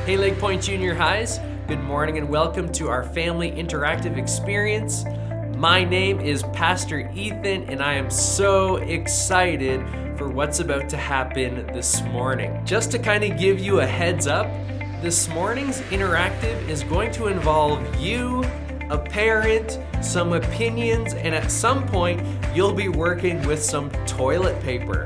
Hey LakePoint Jr Highs, good morning and welcome to our family interactive experience. My name is Pastor Ethan and I am so excited for what's about to happen this morning. Just to kind of give you a heads up, this morning's interactive is going to involve you, a parent, some opinions, and at some point you'll be working with some toilet paper.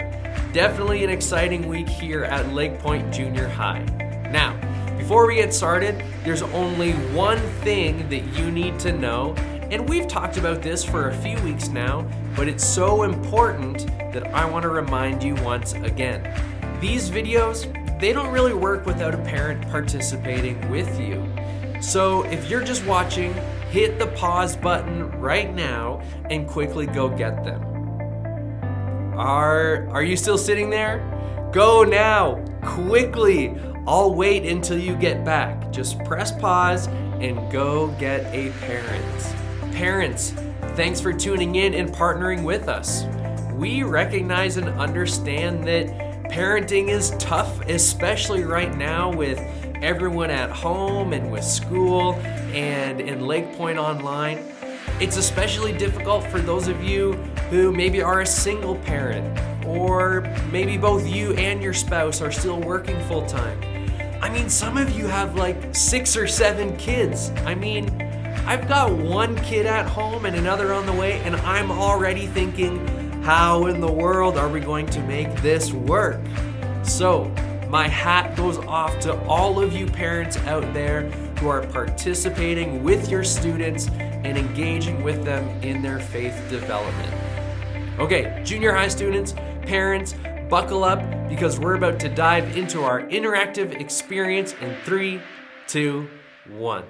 Definitely an exciting week here at LakePoint Jr High. Now, before we get started, there's only one thing that you need to know, and we've talked about this for a few weeks now, but it's so important that I want to remind you once again. These videos, they don't really work without a parent participating with you. So if you're just watching, hit the pause button right now and quickly go get them. Are you still sitting there? Go now, quickly. I'll wait until you get back. Just press pause and go get a parent. Parents, thanks for tuning in and partnering with us. We recognize and understand that parenting is tough, especially right now with everyone at home and with school and in LakePoint Online. It's especially difficult for those of you who maybe are a single parent, or maybe both you and your spouse are still working full time. I mean, some of you have like 6 or 7 kids. I mean, I've got one kid at home and another on the way, and I'm already thinking, how in the world are we going to make this work? So, my hat goes off to all of you parents out there who are participating with your students and engaging with them in their faith development. Okay, junior high students, parents, buckle up because we're about to dive into our interactive experience in 3, 2, 1.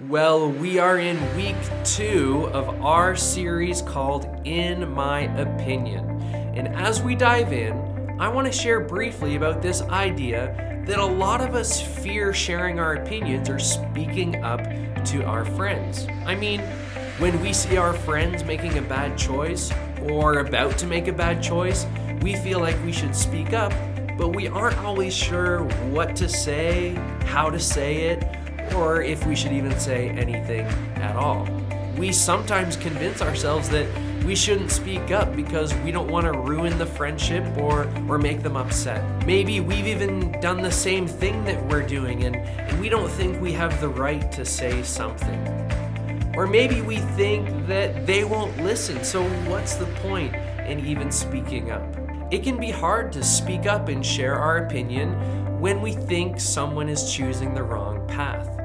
Well, we are in week 2 of our series called In My Opinion. And as we dive in, I want to share briefly about this idea that a lot of us fear sharing our opinions or speaking up to our friends. I mean, when we see our friends making a bad choice or about to make a bad choice, we feel like we should speak up, but we aren't always sure what to say, how to say it, or if we should even say anything at all. We sometimes convince ourselves that we shouldn't speak up because we don't want to ruin the friendship or make them upset. Maybe we've even done the same thing that we're doing and we don't think we have the right to say something. Or maybe we think that they won't listen, so what's the point in even speaking up? It can be hard to speak up and share our opinion when we think someone is choosing the wrong path.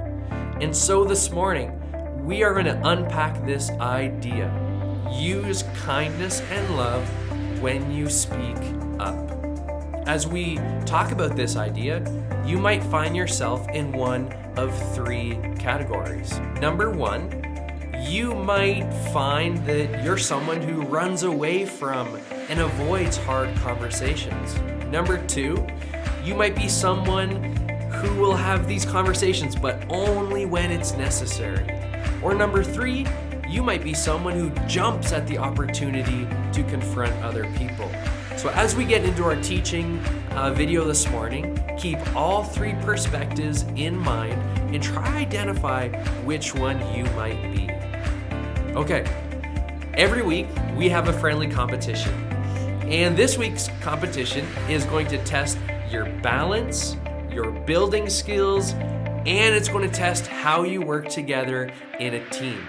And so this morning, we are going to unpack this idea. Use kindness and love when you speak up. As we talk about this idea, you might find yourself in one of 3 categories. Number 1, you might find that you're someone who runs away from and avoids hard conversations. Number 2, you might be someone who will have these conversations, but only when it's necessary. Or number 3, you might be someone who jumps at the opportunity to confront other people. So as we get into our teaching video this morning, keep all 3 perspectives in mind and try to identify which one you might be. Okay, every week we have a friendly competition. And this week's competition is going to test your balance, your building skills, and it's going to test how you work together in a team.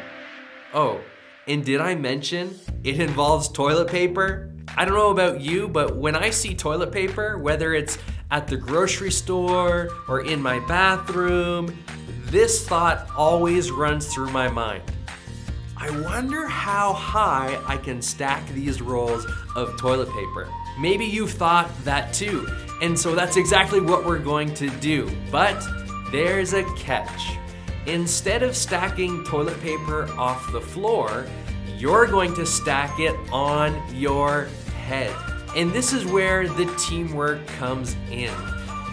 Oh, and did I mention it involves toilet paper? I don't know about you, but when I see toilet paper, whether it's at the grocery store or in my bathroom, this thought always runs through my mind. I wonder how high I can stack these rolls of toilet paper. Maybe you've thought that too, and so that's exactly what we're going to do. But there's a catch. Instead of stacking toilet paper off the floor, you're going to stack it on your head. And this is where the teamwork comes in.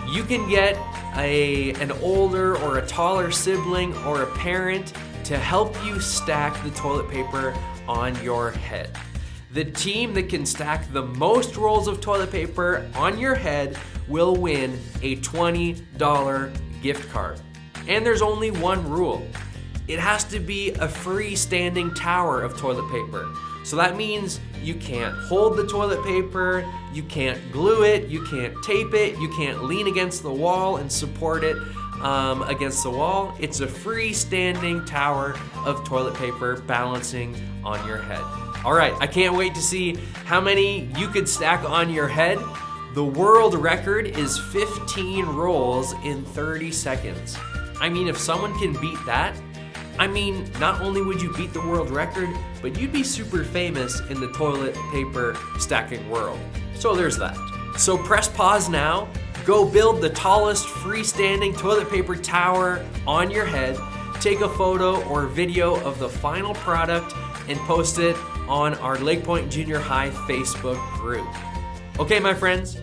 You can get an older or a taller sibling or a parent to help you stack the toilet paper on your head. The team that can stack the most rolls of toilet paper on your head will win a $20 gift card. And there's only one rule. It has to be a freestanding tower of toilet paper. So that means you can't hold the toilet paper, you can't glue it, you can't tape it, you can't lean against the wall and support it against the wall. It's a freestanding tower of toilet paper balancing on your head. All right, I can't wait to see how many you could stack on your head. The world record is 15 rolls in 30 seconds. I mean, if someone can beat that, not only would you beat the world record, but you'd be super famous in the toilet paper stacking world. So there's that. So press pause now, go build the tallest freestanding toilet paper tower on your head, take a photo or video of the final product, and post it on our LakePoint Jr High Facebook group. Okay, my friends,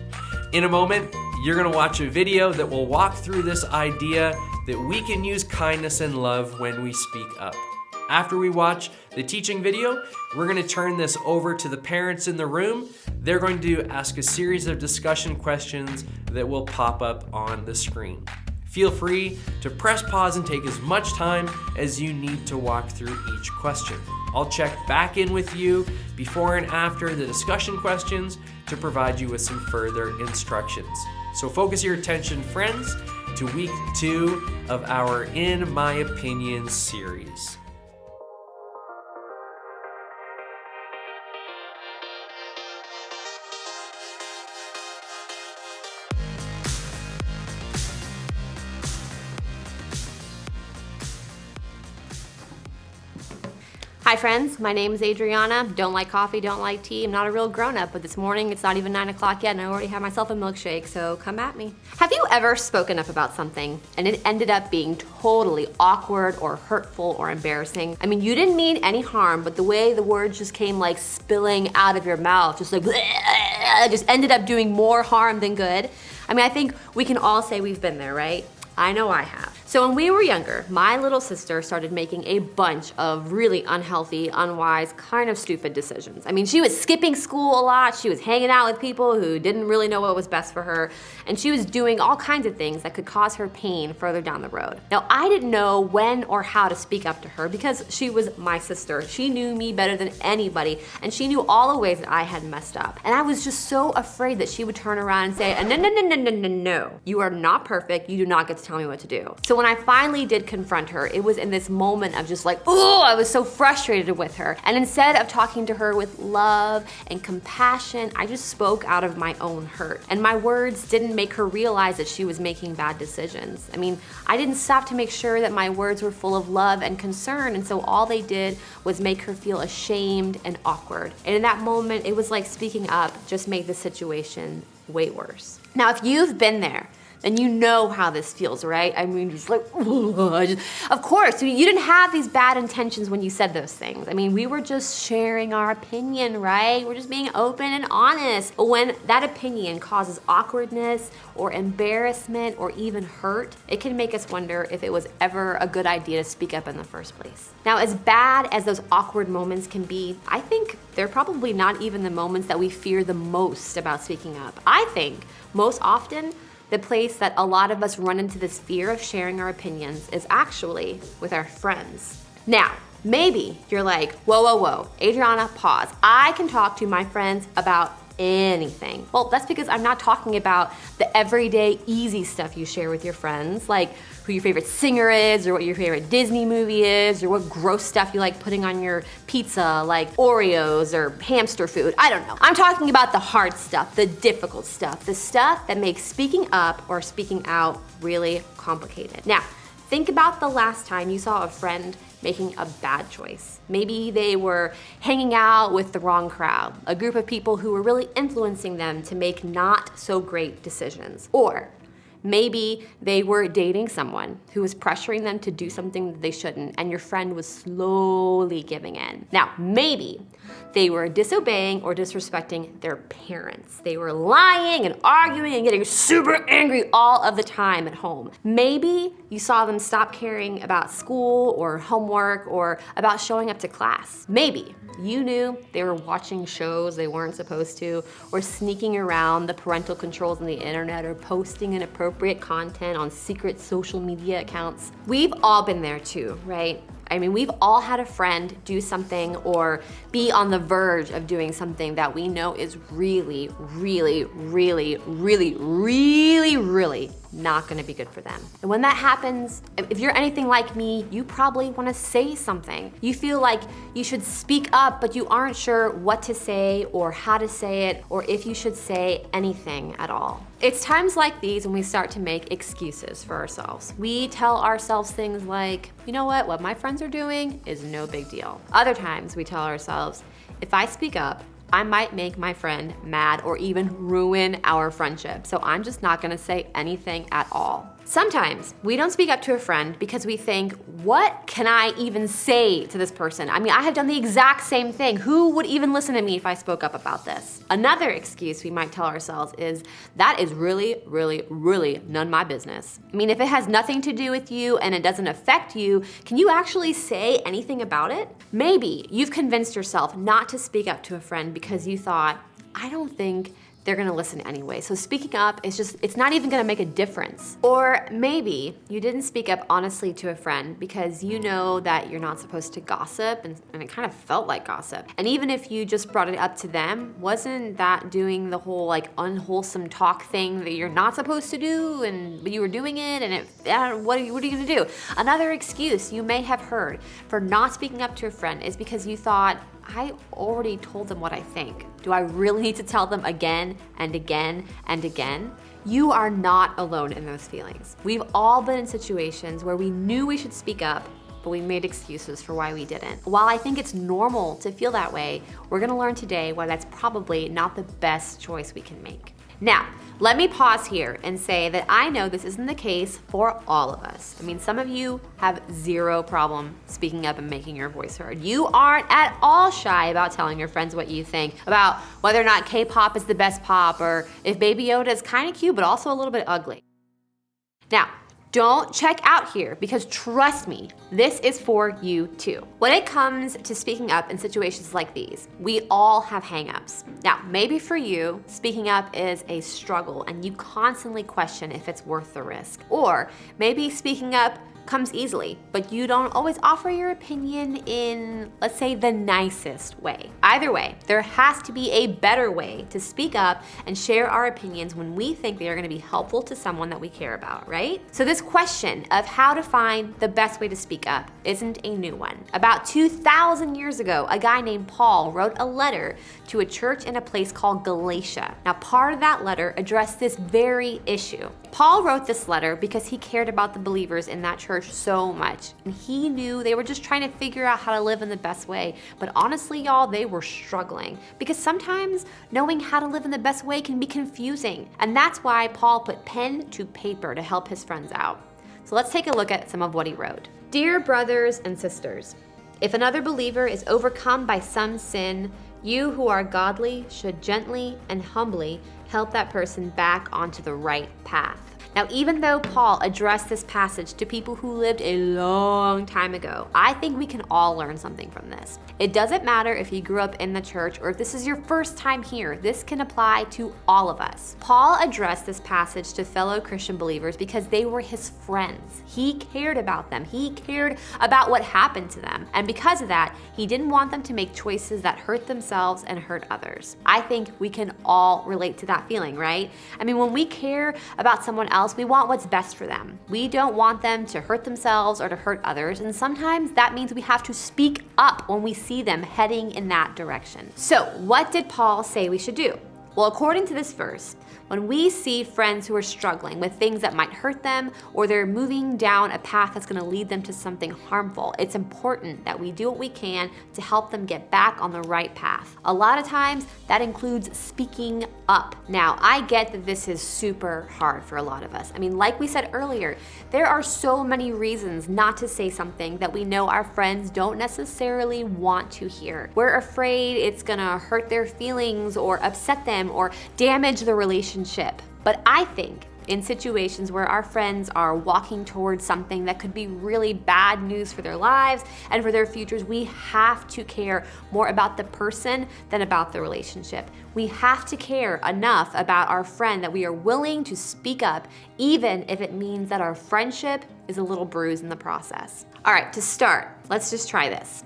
in a moment, you're gonna watch a video that will walk through this idea that we can use kindness and love when we speak up. After we watch the teaching video, we're gonna turn this over to the parents in the room. They're going to ask a series of discussion questions that will pop up on the screen. Feel free to press pause and take as much time as you need to walk through each question. I'll check back in with you before and after the discussion questions to provide you with some further instructions. So focus your attention, friends, to week 2 of our In My Opinion series. Hi friends, my name is Adriana. Don't like coffee, don't like tea. I'm not a real grown-up, but this morning it's not even 9 o'clock yet and I already have myself a milkshake, so come at me. Have you ever spoken up about something and it ended up being totally awkward or hurtful or embarrassing? I mean, you didn't mean any harm, but the way the words just came like spilling out of your mouth, just like just ended up doing more harm than good. I mean, I think we can all say we've been there, right? I know I have. So when we were younger, my little sister started making a bunch of really unhealthy, unwise, kind of stupid decisions. I mean, she was skipping school a lot, she was hanging out with people who didn't really know what was best for her, and she was doing all kinds of things that could cause her pain further down the road. Now, I didn't know when or how to speak up to her because she was my sister. She knew me better than anybody, and she knew all the ways that I had messed up. And I was just so afraid that she would turn around and say, no, you are not perfect, you do not get to tell me what to do. So when I finally did confront her, it was in this moment of just like, oh, I was so frustrated with her. And instead of talking to her with love and compassion, I just spoke out of my own hurt. And my words didn't make her realize that she was making bad decisions. I mean, I didn't stop to make sure that my words were full of love and concern, and so all they did was make her feel ashamed and awkward. And in that moment, it was like speaking up just made the situation way worse. Now, if you've been there, then you know how this feels, right? I mean, just like, of course, you didn't have these bad intentions when you said those things. I mean, we were just sharing our opinion, right? We're just being open and honest. But when that opinion causes awkwardness or embarrassment or even hurt, it can make us wonder if it was ever a good idea to speak up in the first place. Now, as bad as those awkward moments can be, I think they're probably not even the moments that we fear the most about speaking up. I think most often, the place that a lot of us run into this fear of sharing our opinions is actually with our friends. Now, maybe you're like, whoa, Adriana, pause. I can talk to my friends about anything. Well, that's because I'm not talking about the everyday easy stuff you share with your friends, like who your favorite singer is, or what your favorite Disney movie is, or what gross stuff you like putting on your pizza, like Oreos or hamster food. I don't know. I'm talking about the hard stuff, the difficult stuff, the stuff that makes speaking up or speaking out really complicated. Now, Think about the last time you saw a friend making a bad choice. Maybe they were hanging out with the wrong crowd, a group of people who were really influencing them to make not so great decisions. Or maybe they were dating someone who was pressuring them to do something that they shouldn't, and your friend was slowly giving in. Now, maybe they were disobeying or disrespecting their parents. They were lying and arguing and getting super angry all of the time at home. Maybe you saw them stop caring about school or homework or about showing up to class. Maybe you knew they were watching shows they weren't supposed to, or sneaking around the parental controls on the internet, or posting inappropriate content on secret social media accounts. We've all been there too, right? I mean, we've all had a friend do something or be on the verge of doing something that we know is really, really, really, really, really, really not gonna be good for them. And when that happens, if you're anything like me, you probably wanna say something. You feel like you should speak up, but you aren't sure what to say or how to say it, or if you should say anything at all. It's times like these when we start to make excuses for ourselves. We tell ourselves things like, you know what my friends are doing is no big deal. Other times we tell ourselves, if I speak up, I might make my friend mad or even ruin our friendship, so I'm just not gonna say anything at all. Sometimes we don't speak up to a friend because we think, what can I even say to this person? I mean, I have done the exact same thing. Who would even listen to me if I spoke up about this? Another excuse we might tell ourselves is, that is really, really, really none of my business. I mean, if it has nothing to do with you and it doesn't affect you, can you actually say anything about it? Maybe you've convinced yourself not to speak up to a friend because you thought, I don't think they're gonna listen anyway. So speaking up is it's not even gonna make a difference. Or maybe you didn't speak up honestly to a friend because you know that you're not supposed to gossip, and it kind of felt like gossip. And even if you just brought it up to them, wasn't that doing the whole like unwholesome talk thing that you're not supposed to do, but you were doing it, and what are you gonna do? Another excuse you may have heard for not speaking up to a friend is because you thought, I already told them what I think. Do I really need to tell them again and again and again? You are not alone in those feelings. We've all been in situations where we knew we should speak up, but we made excuses for why we didn't. While I think it's normal to feel that way, we're gonna learn today why that's probably not the best choice we can make. Now, let me pause here and say that I know this isn't the case for all of us. I mean, some of you have zero problem speaking up and making your voice heard. You aren't at all shy about telling your friends what you think about whether or not K-pop is the best pop, or if Baby Yoda is kind of cute but also a little bit ugly. Now, don't check out here, because trust me, this is for you too. When it comes to speaking up in situations like these, we all have hangups. Now, maybe for you, speaking up is a struggle and you constantly question if it's worth the risk. Or maybe speaking up comes easily, but you don't always offer your opinion in, let's say, the nicest way. Either way, there has to be a better way to speak up and share our opinions when we think they are going to be helpful to someone that we care about, right? So this question of how to find the best way to speak up isn't a new one. About 2,000 years ago, a guy named Paul wrote a letter to a church in a place called Galatia. Now, part of that letter addressed this very issue. Paul wrote this letter because he cared about the believers in that church so much, and he knew they were just trying to figure out how to live in the best way. But honestly, y'all, they were struggling, because sometimes knowing how to live in the best way can be confusing, and that's why Paul put pen to paper to help his friends out. So let's take a look at some of what he wrote. Dear brothers and sisters, if another believer is overcome by some sin, you who are godly should gently and humbly help that person back onto the right path. Now, even though Paul addressed this passage to people who lived a long time ago, I think we can all learn something from this. It doesn't matter if you grew up in the church or if this is your first time here, this can apply to all of us. Paul addressed this passage to fellow Christian believers because they were his friends. He cared about them. He cared about what happened to them. And because of that, he didn't want them to make choices that hurt themselves and hurt others. I think we can all relate to that feeling, right? I mean, when we care about someone else, we want what's best for them. We don't want them to hurt themselves or to hurt others, and sometimes that means we have to speak up when we see them heading in that direction. So, what did Paul say we should do? Well, according to this verse, when we see friends who are struggling with things that might hurt them, or they're moving down a path that's going to lead them to something harmful, it's important that we do what we can to help them get back on the right path. A lot of times that includes speaking up. Now, I get that this is super hard for a lot of us. I mean, like we said earlier, there are so many reasons not to say something that we know our friends don't necessarily want to hear. We're afraid it's gonna hurt their feelings or upset them or damage the relationship. But I think in situations where our friends are walking towards something that could be really bad news for their lives and for their futures, we have to care more about the person than about the relationship. We have to care enough about our friend that we are willing to speak up, even if it means that our friendship is a little bruised in the process. All right, to start, let's just try this.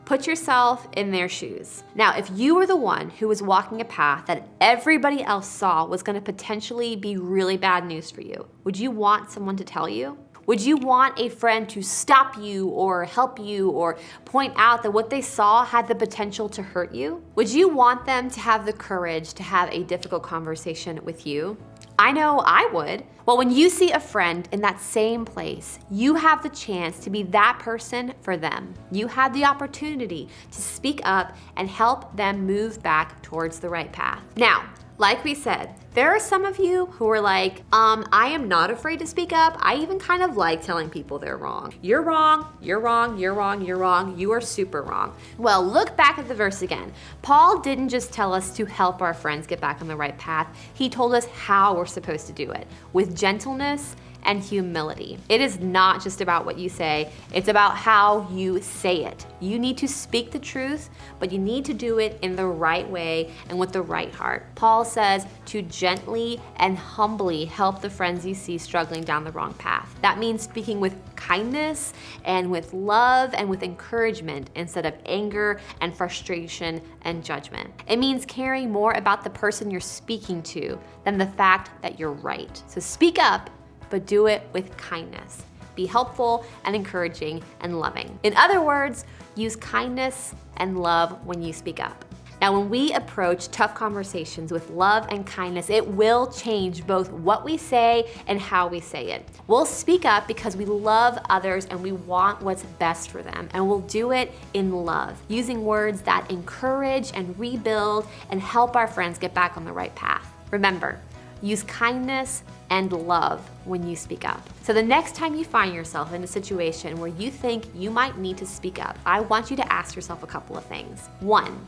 Put yourself in their shoes. Now, if you were the one who was walking a path that everybody else saw was gonna potentially be really bad news for you, would you want someone to tell you? Would you want a friend to stop you or help you or point out that what they saw had the potential to hurt you? Would you want them to have the courage to have a difficult conversation with you? I know I would. Well, when you see a friend in that same place, you have the chance to be that person for them. You have the opportunity to speak up and help them move back towards the right path. Now, like we said, there are some of you who are like, I am not afraid to speak up. I even kind of like telling people they're wrong. You're wrong, you're wrong, you're wrong, you're wrong, you are super wrong. Well, look back at the verse again. Paul didn't just tell us to help our friends get back on the right path. He told us how we're supposed to do it, with gentleness and humility. It is not just about what you say, it's about how you say it. You need to speak the truth, but you need to do it in the right way and with the right heart. Paul says to gently and humbly help the friends you see struggling down the wrong path. That means speaking with kindness and with love and with encouragement instead of anger and frustration and judgment. It means caring more about the person you're speaking to than the fact that you're right. So speak up, but do it with kindness. Be helpful and encouraging and loving. In other words, use kindness and love when you speak up. Now, when we approach tough conversations with love and kindness, it will change both what we say and how we say it. We'll speak up because we love others and we want what's best for them, and we'll do it in love, using words that encourage and rebuild and help our friends get back on the right path. Remember, use kindness and love when you speak up. So the next time you find yourself in a situation where you think you might need to speak up, I want you to ask yourself a couple of things. 1,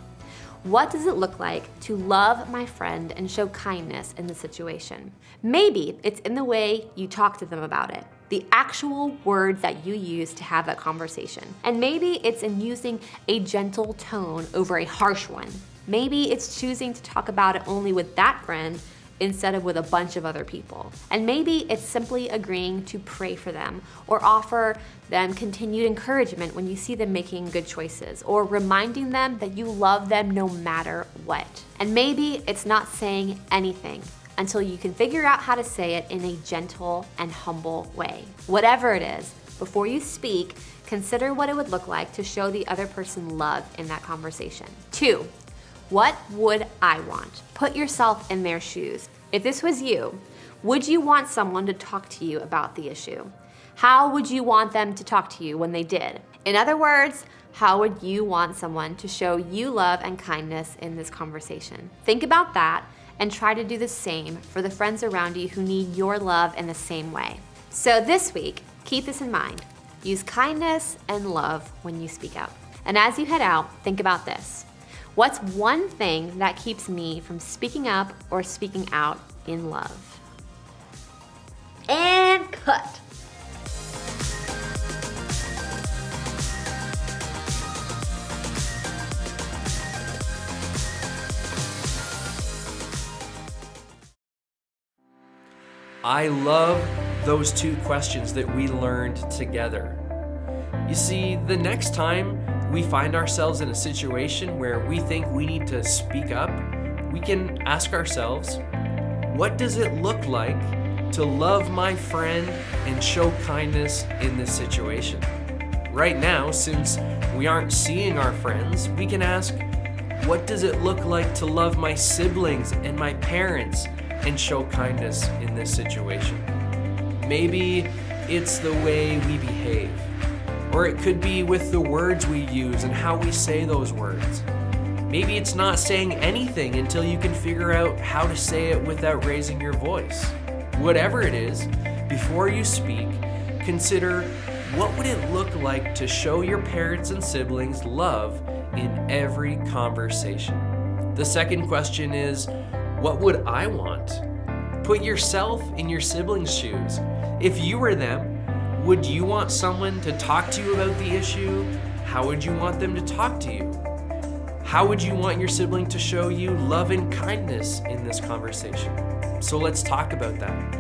what does it look like to love my friend and show kindness in the situation? Maybe it's in the way you talk to them about it, the actual words that you use to have that conversation. And maybe it's in using a gentle tone over a harsh one. Maybe it's choosing to talk about it only with that friend instead of with a bunch of other people. And maybe it's simply agreeing to pray for them or offer them continued encouragement when you see them making good choices, or reminding them that you love them no matter what. And maybe it's not saying anything until you can figure out how to say it in a gentle and humble way. Whatever it is, before you speak, consider what it would look like to show the other person love in that conversation. 2, what would I want? Put yourself in their shoes. If this was you, would you want someone to talk to you about the issue? How would you want them to talk to you when they did? In other words, how would you want someone to show you love and kindness in this conversation? Think about that and try to do the same for the friends around you who need your love in the same way. So this week, keep this in mind. Use kindness and love when you speak out. And as you head out, think about this. What's one thing that keeps me from speaking up or speaking out in love? And cut. I love those 2 questions that we learned together. You see, the next time we find ourselves in a situation where we think we need to speak up, we can ask ourselves, what does it look like to love my friend and show kindness in this situation? Right now, since we aren't seeing our friends, we can ask, What does it look like to love my siblings and my parents and show kindness in this situation? Maybe it's the way we behave, or it could be with the words we use and how we say those words. Maybe it's not saying anything until you can figure out how to say it without raising your voice. Whatever it is, before you speak, consider what would it look like to show your parents and siblings love in every conversation. The second question is, what would I want? Put yourself in your siblings' shoes. If you were them, would you want someone to talk to you about the issue? How would you want them to talk to you? How would you want your sibling to show you love and kindness in this conversation? So let's talk about that.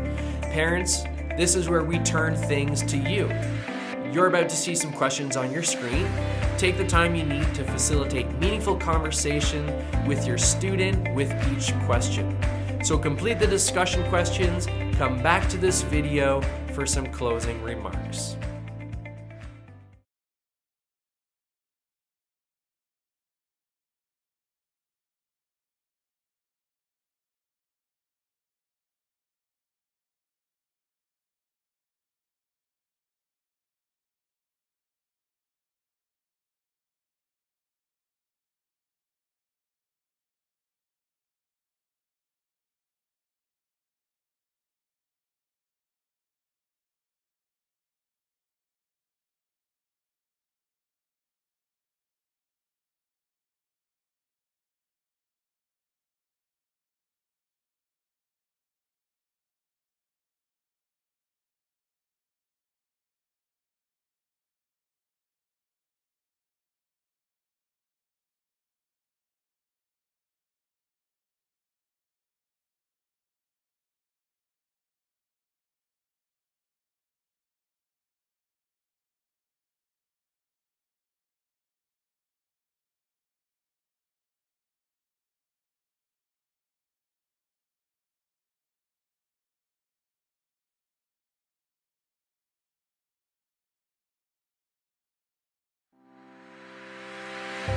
Parents, this is where we turn things to you. You're about to see some questions on your screen. Take the time you need to facilitate meaningful conversation with your student with each question. So complete the discussion questions, come back to this video for some closing remarks.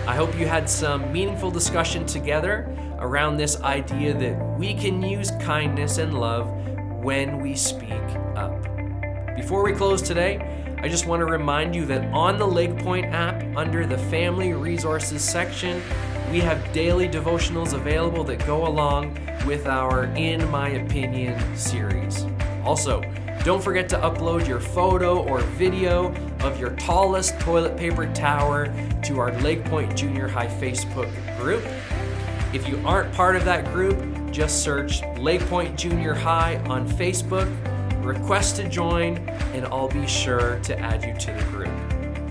I hope you had some meaningful discussion together around this idea that we can use kindness and love when we speak up. Before we close today, I just want to remind you that on the LakePoint app, under the Family Resources section, we have daily devotionals available that go along with our In My Opinion series. Also, don't forget to upload your photo or video of your tallest toilet paper tower to our LakePoint Jr High Facebook group. If you aren't part of that group, just search LakePoint Jr High on Facebook, request to join, and I'll be sure to add you to the group.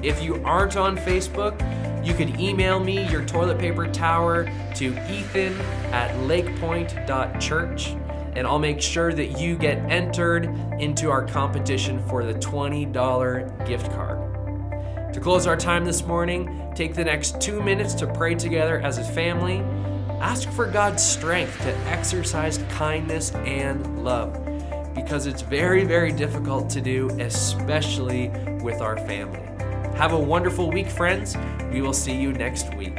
If you aren't on Facebook, you can email me your toilet paper tower to ethan@lakepoint.church, and I'll make sure that you get entered into our competition for the $20 gift card. To close our time this morning, take the next 2 minutes to pray together as a family. Ask for God's strength to exercise kindness and love, because it's very, very difficult to do, especially with our family. Have a wonderful week, friends. We will see you next week.